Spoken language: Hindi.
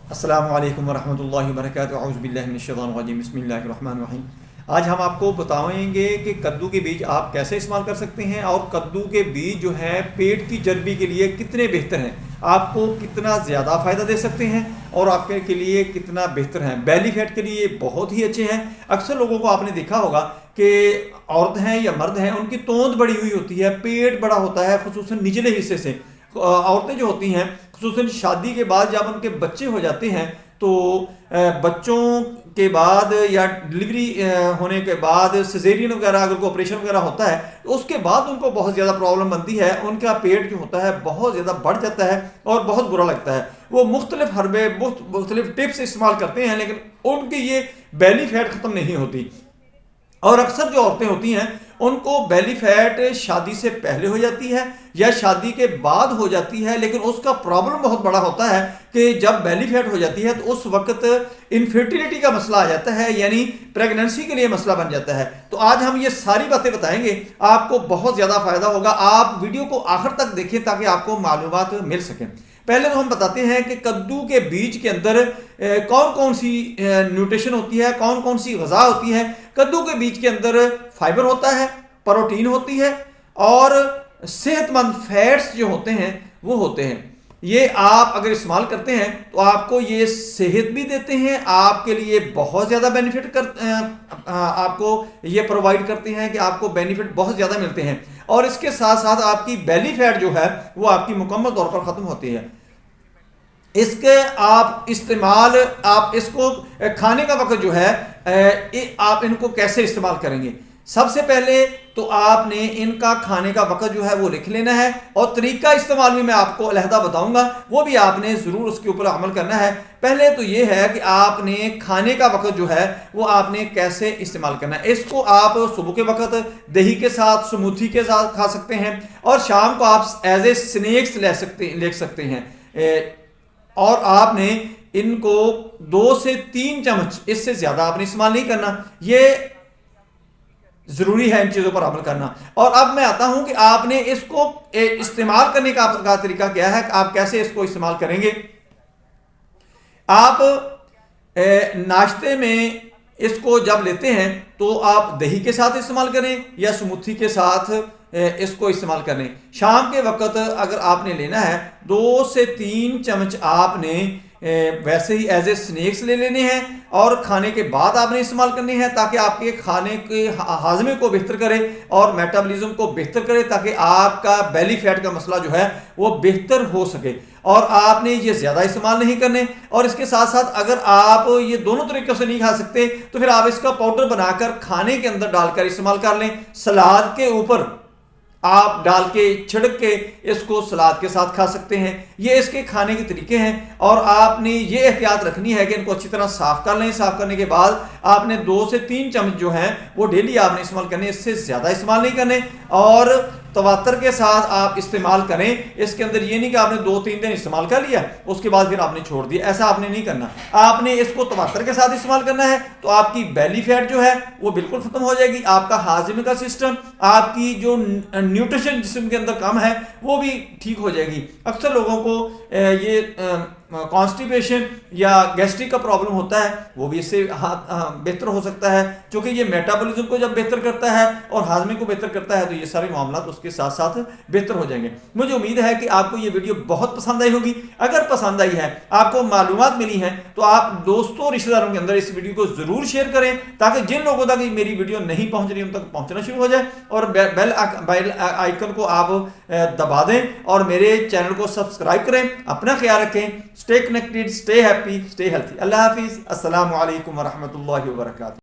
अस्सलामु अलैकुम वरहमतुल्लाहि वबरकातुहू औज़ु बिल्लाहि मिनश शैतानिर रजीम बिस्मिल्लाहिर रहमानिर रहीम। आज हम आपको बताएंगे कि कद्दू के बीज आप कैसे इस्तेमाल कर सकते हैं और कद्दू के बीज जो है पेट की चर्बी के लिए कितने बेहतर हैं, आपको कितना ज़्यादा फ़ायदा दे सकते हैं और आपके के लिए कितना बेहतर हैं। बेली फैट के लिए बहुत ही अच्छे हैं। अक्सर लोगों को आपने देखा होगा कि औरत हैं या मर्द हैं, उनकी तोंद बड़ी हुई होती है, पेट बड़ा होता है, खुसूसन निचले हिस्से से। औरतें जो होती हैं खुसूसन शादी के बाद जब उनके बच्चे हो जाते हैं तो बच्चों के बाद या डिलीवरी होने के बाद सिजेरियन वगैरह अगर कोई ऑपरेशन वगैरह होता है तो उसके बाद उनको बहुत ज़्यादा प्रॉब्लम बनती है। उनका पेट जो होता है बहुत ज़्यादा बढ़ जाता है और बहुत बुरा लगता है। वो मुख्तलिफ हरबे मुख्तलिफ टिप्स इस्तेमाल करते हैं लेकिन उनकी ये बेली फैट ख़त्म नहीं होती। और अक्सर जो औरतें होती हैं उनको बेली फैट शादी से पहले हो जाती है या शादी के बाद हो जाती है, लेकिन उसका प्रॉब्लम बहुत बड़ा होता है कि जब बेली फैट हो जाती है तो उस वक्त इनफर्टिलिटी का मसला आ जाता है, यानी प्रेगनेंसी के लिए मसला बन जाता है। तो आज हम ये सारी बातें बताएंगे, आपको बहुत ज़्यादा फायदा होगा। आप वीडियो को आखिर तक देखें ताकि आपको मालूमात मिल सकें। पहले तो हम बताते हैं कि कद्दू के बीज के अंदर कौन कौन सी न्यूट्रिशन होती है, कौन कौन सी ग़िज़ा होती है। कद्दू के बीज के अंदर फाइबर होता है, प्रोटीन होती है और सेहतमंद फैट्स जो होते हैं वो होते हैं। ये आप अगर इस्तेमाल करते हैं तो आपको ये सेहत भी देते हैं, आपके लिए बहुत ज़्यादा बेनिफिट आपको ये प्रोवाइड करते हैं कि आपको बेनिफिट बहुत ज़्यादा मिलते हैं। और इसके साथ साथ आपकी बेली फैट जो है वो आपकी मुकम्मल तौर पर ख़त्म होती है। इसके आप इस्तेमाल, आप इसको खाने का वक्त जो है आप इनको कैसे इस्तेमाल करेंगे। सबसे पहले तो आपने इनका खाने का वक्त जो है वो लिख लेना है और तरीका इस्तेमाल भी मैं आपको अलहदा बताऊंगा, वो भी आपने ज़रूर उसके ऊपर अमल करना है। पहले तो ये है कि आपने खाने का वक्त जो है वो आपने कैसे इस्तेमाल करना है। इसको आप सुबह के वक्त दही के साथ, स्मूथी के साथ खा सकते हैं और शाम को आप एज ए स्नैक्स ले सकते हैं। और आपने इनको 2 से 3 चम्मच, इससे ज़्यादा आपने इस्तेमाल नहीं करना। ये जरूरी है इन चीजों पर अमल करना। और अब मैं आता हूं कि आपने इसको इस्तेमाल करने का तरीका क्या है, आप कैसे इसको इस्तेमाल करेंगे। आप नाश्ते में इसको जब लेते हैं तो आप दही के साथ इस्तेमाल करें या स्मूथी के साथ इसको इस्तेमाल करें। शाम के वक्त अगर आपने लेना है 2 से 3 चम्मच आपने वैसे ही एज ए स्नैक्स ले लेने हैं और खाने के बाद आपने इस्तेमाल करने हैं ताकि आपके खाने के हाजमे को बेहतर करे और मेटाबॉलिज्म को बेहतर करे, ताकि आपका बेली फैट का मसला जो है वो बेहतर हो सके। और आपने ये ज़्यादा इस्तेमाल नहीं करने। और इसके साथ साथ अगर आप ये दोनों तरीक़ों से नहीं खा सकते तो फिर आप इसका पाउडर बनाकर खाने के अंदर डालकर इस्तेमाल कर लें। सलाद के ऊपर आप डाल के छिड़क के इसको सलाद के साथ खा सकते हैं। ये इसके खाने के तरीके हैं और आपने ये एहतियात रखनी है कि इनको अच्छी तरह साफ कर लें। साफ करने के बाद आपने 2 से 3 चम्मच जो हैं वो डेली आपने इस्तेमाल करने, इससे ज़्यादा इस्तेमाल नहीं करने। और तवातर के साथ आप इस्तेमाल करें। इसके अंदर ये नहीं कि आपने 2-3 दिन इस्तेमाल कर लिया उसके बाद फिर आपने छोड़ दिया, ऐसा आपने नहीं करना। आपने इसको तवातर के साथ इस्तेमाल करना है तो आपकी बेली फैट जो है वो बिल्कुल खत्म हो जाएगी। आपका हाजमे का सिस्टम, आपकी जो न्यूट्रिशन जिस्म के अंदर कम है वो भी ठीक हो जाएगी। अक्सर लोगों को ये कॉन्स्टिपेशन या गैस्ट्रिक का प्रॉब्लम होता है, वो भी इससे बेहतर हो सकता है क्योंकि ये मेटाबॉलिज्म को जब बेहतर करता है और हाजमे को बेहतर करता है तो ये सारे मामला उसके साथ साथ बेहतर हो जाएंगे। मुझे उम्मीद है कि आपको ये वीडियो बहुत पसंद आई होगी। अगर पसंद आई है, आपको मालूमात मिली हैं, तो आप दोस्तों रिश्तेदारों के अंदर इस वीडियो को जरूर शेयर करें ताकि जिन लोगों तक मेरी वीडियो नहीं पहुंच रही उन तक पहुंचना शुरू हो जाए। और बेल आइकन को आप दबा दें और मेरे चैनल को सब्सक्राइब करें। अपना ख्याल रखें। Stay connected, stay happy, stay healthy. अल्लाह हाफिज़। अस्सलामु अलैकुम वरहमतुल्लाहि वबरकातुहू।